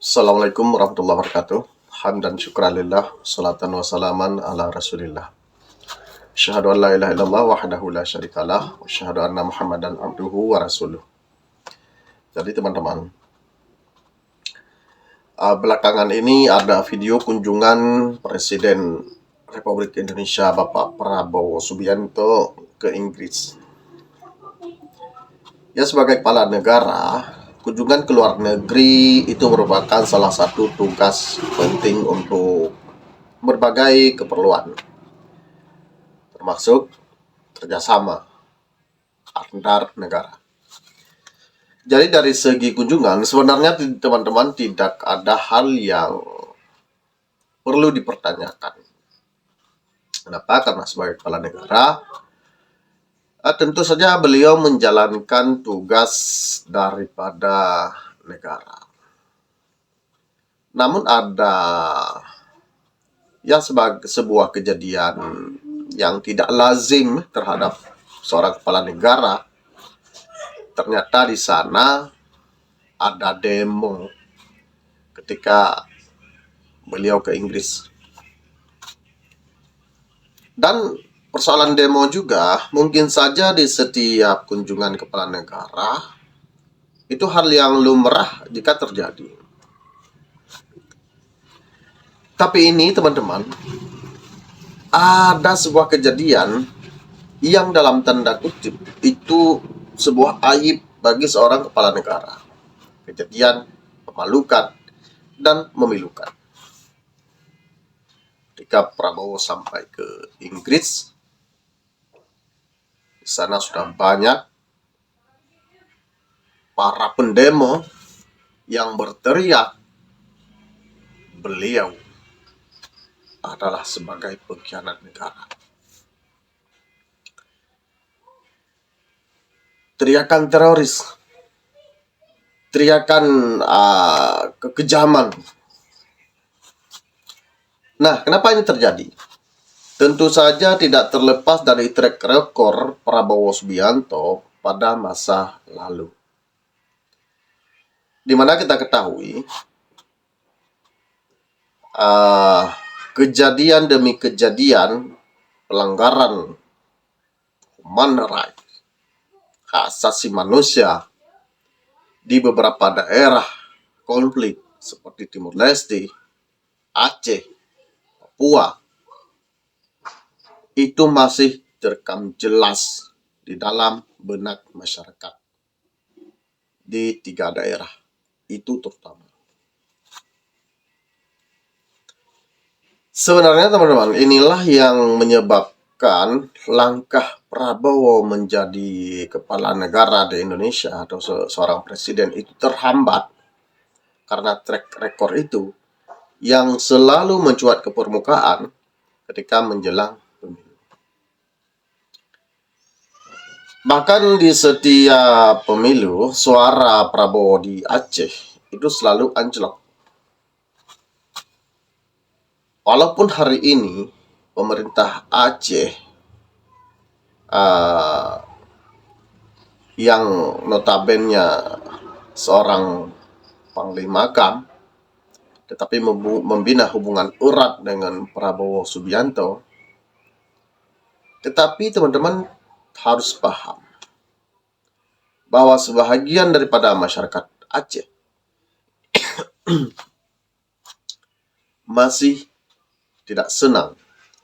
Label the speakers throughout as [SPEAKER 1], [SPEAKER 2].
[SPEAKER 1] Assalamualaikum warahmatullahi wabarakatuh. Hamdan syukralillah, salatan wa salaman ala rasulillah. Asyhadu an la ilaha illallah wahdahu la syarikalah, wa asyhadu anna Muhammadan abduhu wa rasuluh. Jadi teman-teman, belakangan ini ada video kunjungan Presiden Republik Indonesia Bapak Prabowo Subianto ke Inggris. Ya, sebagai kepala negara, kunjungan ke luar negeri itu merupakan salah satu tugas penting untuk berbagai keperluan, termasuk kerjasama antar negara. Jadi dari segi kunjungan, sebenarnya teman-teman tidak ada hal yang perlu dipertanyakan. Kenapa? Karena sebagai kepala negara, tentu saja beliau menjalankan tugas daripada negara. Namun ada sebagai sebuah kejadian yang tidak lazim terhadap seorang kepala negara. Ternyata di sana ada demo ketika beliau ke Inggris. Dan persoalan demo juga mungkin saja di setiap kunjungan kepala negara itu hal yang lumrah jika terjadi. Tapi ini teman-teman, ada sebuah kejadian yang dalam tanda kutip itu sebuah aib bagi seorang kepala negara. Kejadian memalukan dan memilukan. Ketika Prabowo sampai ke Inggris, di sana sudah banyak para pendemo yang berteriak beliau adalah sebagai pengkhianat negara. Teriakan teroris, teriakan kekejaman. Nah, kenapa ini terjadi? Tentu saja tidak terlepas dari track record Prabowo Subianto pada masa lalu. Di mana kita ketahui kejadian demi kejadian pelanggaran human rights, hak asasi manusia di beberapa daerah konflik seperti Timur Leste, Aceh, Papua, itu masih terekam jelas di dalam benak masyarakat di 3 daerah itu terutama. Sebenarnya teman-teman, inilah yang menyebabkan langkah Prabowo menjadi kepala negara di Indonesia atau seorang presiden itu terhambat karena track record itu yang selalu mencuat ke permukaan ketika menjelang pemilu. Bahkan di setiap pemilu, suara Prabowo di Aceh itu selalu anjlok. Walaupun hari ini pemerintah Aceh yang notabene seorang Panglima AGAM, tetapi membina hubungan erat dengan Prabowo Subianto. Tetapi teman-teman harus paham bahwa sebahagian daripada masyarakat Aceh masih tidak senang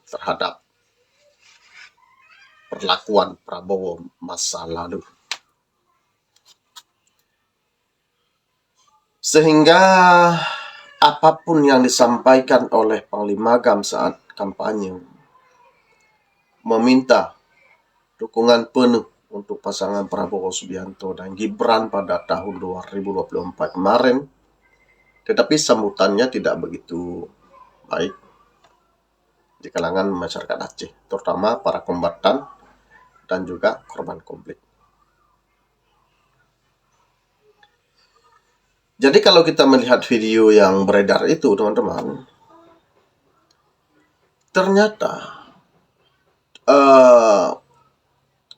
[SPEAKER 1] terhadap perlakuan Prabowo masa lalu. Sehingga apapun yang disampaikan oleh Panglima AGAM saat kampanye meminta dukungan penuh untuk pasangan Prabowo Subianto dan Gibran pada tahun 2024 kemarin, tetapi sambutannya tidak begitu baik di kalangan masyarakat Aceh, terutama para kombatan dan juga korban konflik. Jadi kalau kita melihat video yang beredar itu, teman-teman, ternyata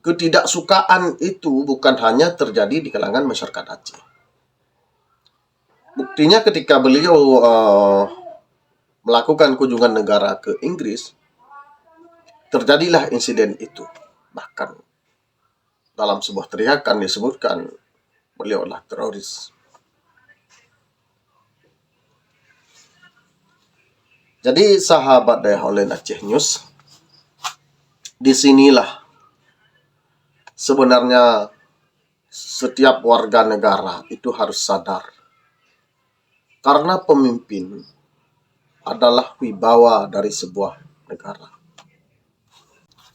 [SPEAKER 1] ketidaksukaan itu bukan hanya terjadi di kalangan masyarakat Aceh. Buktinya ketika beliau melakukan kunjungan negara ke Inggris, terjadilah insiden itu. Bahkan dalam sebuah teriakan disebutkan beliau adalah teroris. Jadi sahabat Daya Holland Aceh News, disinilah sebenarnya setiap warga negara itu harus sadar. Karena pemimpin adalah wibawa dari sebuah negara.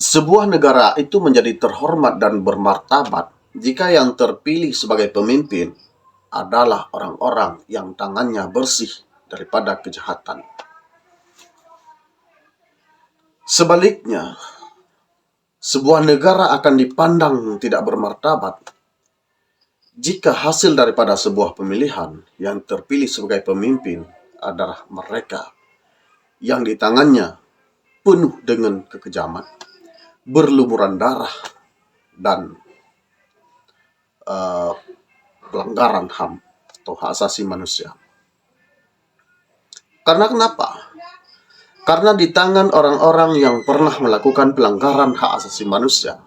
[SPEAKER 1] Sebuah negara itu menjadi terhormat dan bermartabat jika yang terpilih sebagai pemimpin adalah orang-orang yang tangannya bersih daripada kejahatan. Sebaliknya, sebuah negara akan dipandang tidak bermartabat jika hasil daripada sebuah pemilihan yang terpilih sebagai pemimpin adalah mereka yang di tangannya penuh dengan kekejaman, berlumuran darah, dan pelanggaran HAM atau hak asasi manusia. Karena kenapa? Karena di tangan orang-orang yang pernah melakukan pelanggaran hak asasi manusia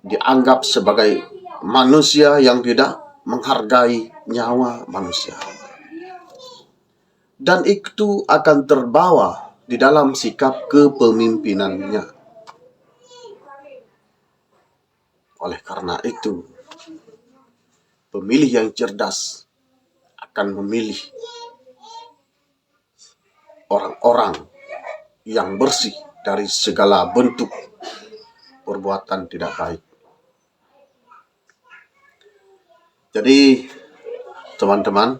[SPEAKER 1] dianggap sebagai manusia yang tidak menghargai nyawa manusia. Dan itu akan terbawa di dalam sikap kepemimpinannya. Oleh karena itu, pemilih yang cerdas akan memilih orang-orang yang bersih dari segala bentuk perbuatan tidak baik. Jadi, teman-teman,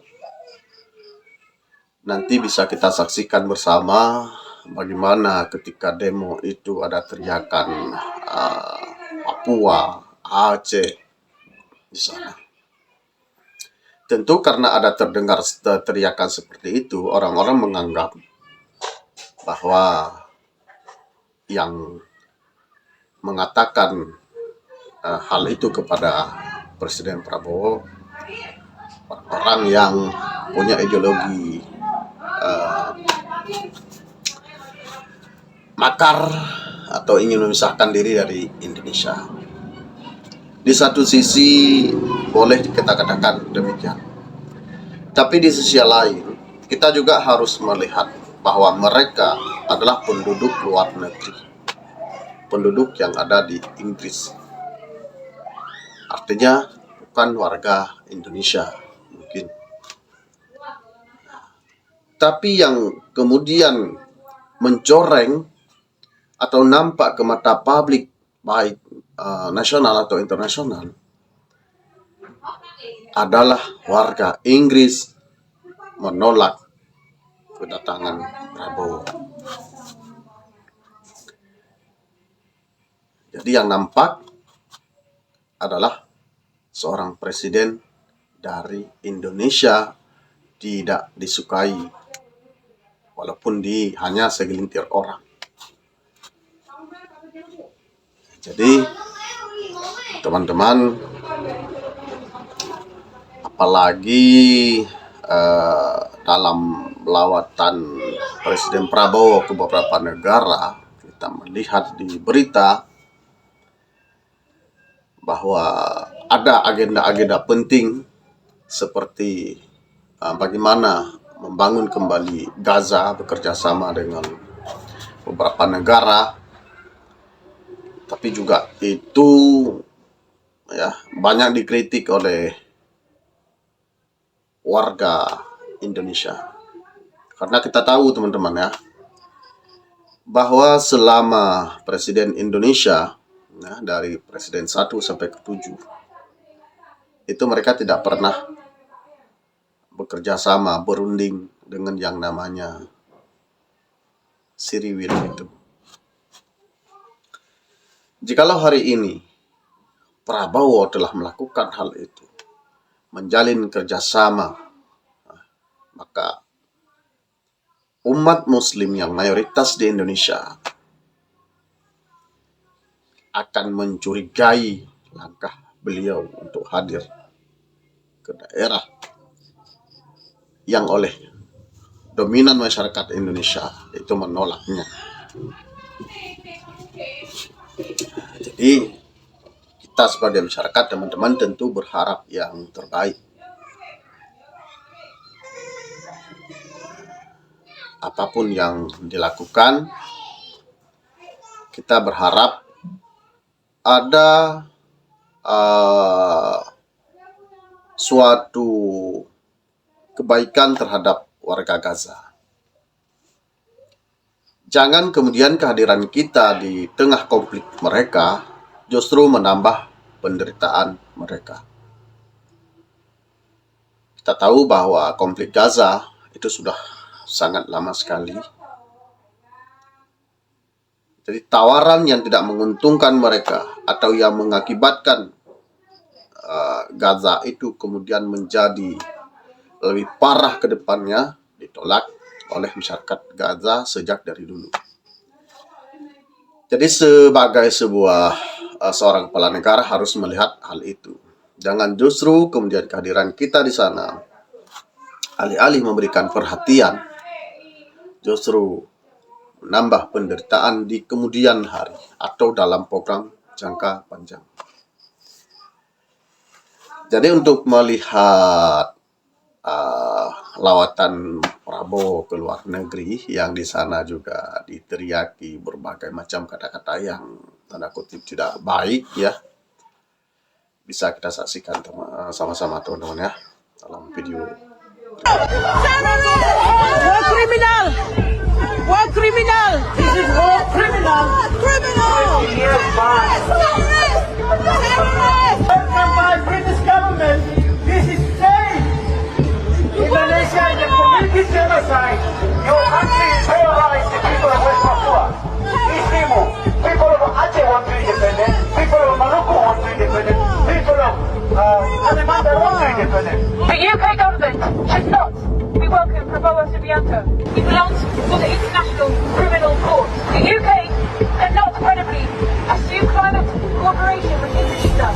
[SPEAKER 1] nanti bisa kita saksikan bersama bagaimana ketika demo itu ada teriakan Papua, Aceh di sana. Tentu karena ada terdengar teriakan seperti itu, orang-orang menganggap bahwa yang mengatakan hal itu kepada Presiden Prabowo orang-orang yang punya ideologi makar atau ingin memisahkan diri dari Indonesia. Di satu sisi boleh kita katakan demikian. Tapi di sisi lain, kita juga harus melihat bahwa mereka adalah penduduk luar negeri. Penduduk yang ada di Inggris. Artinya bukan warga Indonesia mungkin. Tapi yang kemudian mencoreng atau nampak ke mata publik baik nasional atau internasional adalah warga Inggris menolak kedatangan Prabowo. Jadi yang nampak adalah seorang presiden dari Indonesia tidak disukai walaupun hanya segelintir orang. Jadi teman-teman, apalagi dalam lawatan Presiden Prabowo ke beberapa negara, kita melihat di berita bahwa ada agenda-agenda penting seperti bagaimana membangun kembali Gaza bekerja sama dengan beberapa negara. Tapi juga itu ya banyak dikritik oleh warga Indonesia. Karena kita tahu teman-teman ya, bahwa selama Presiden Indonesia dari Presiden 1 sampai ke 7 itu mereka tidak pernah bekerja sama, berunding dengan yang namanya Siriwil itu. Jikalau hari ini Prabowo telah melakukan hal itu, menjalin kerjasama, maka umat muslim yang mayoritas di Indonesia akan mencurigai langkah beliau untuk hadir ke daerah yang oleh dominan masyarakat Indonesia itu menolaknya. Jadi kita sebagai masyarakat, teman-teman, tentu berharap yang terbaik. Apapun yang dilakukan, kita berharap ada suatu kebaikan terhadap warga Gaza. Jangan kemudian kehadiran kita di tengah konflik mereka justru menambah penderitaan mereka. Kita tahu bahwa konflik Gaza itu sudah sangat lama sekali. Jadi tawaran yang tidak menguntungkan mereka atau yang mengakibatkan Gaza itu kemudian menjadi lebih parah ke depannya ditolak oleh masyarakat Gaza sejak dari dulu. Jadi sebagai seorang kepala negara harus melihat hal itu. Jangan justru kemudian kehadiran kita di sana alih-alih memberikan perhatian, justru menambah penderitaan di kemudian hari atau dalam program jangka panjang. Jadi untuk melihat lawatan Prabowo ke luar negeri yang di sana juga diteriaki berbagai macam kata-kata yang tanda kutip tidak baik, ya, bisa kita saksikan sama-sama teman-teman ya dalam video.
[SPEAKER 2] War criminal! War criminal!
[SPEAKER 3] This is war criminal.
[SPEAKER 2] Criminal!
[SPEAKER 3] 20 years back. Welcome by British government. This is safe. Indonesia is a community genocide. Your country terrorized the people of West Papua. East Timor. People of Aceh want to be independent. People of Maluku want to be independent. People of Kalimantan want to be independent.
[SPEAKER 4] The UK government should not be welcome Prabowo Subianto. He belongs to the International Criminal Court. The UK cannot credibly assume climate cooperation with Indonesia,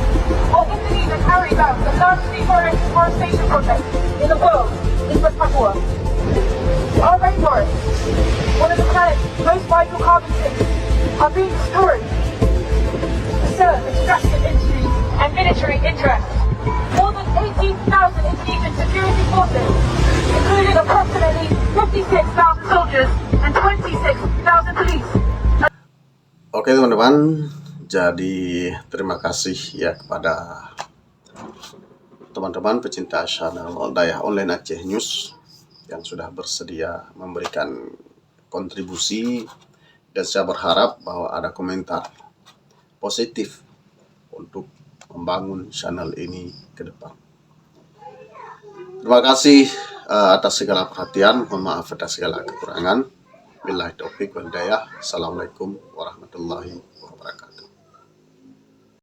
[SPEAKER 4] while Indonesia carries out the largest deforestation project in the world in West Papua. Our rainforests, one of the planet's most vital carbon sinks, are being destroyed to serve extractive industries and military interests. More than 18,000 Indonesian security forces, including approximately 56,000 soldiers and 26,000 police.
[SPEAKER 1] Oke teman-teman, jadi terima kasih ya kepada teman-teman pecinta channel Daya Online Aceh News yang sudah bersedia memberikan kontribusi, dan saya berharap bahwa ada komentar positif untuk membangun channel ini ke depan. Terima kasih atas segala perhatian, mohon maaf atas segala kekurangan. Billahi taufiq wal hidayah. Assalamualaikum warahmatullahi wabarakatuh.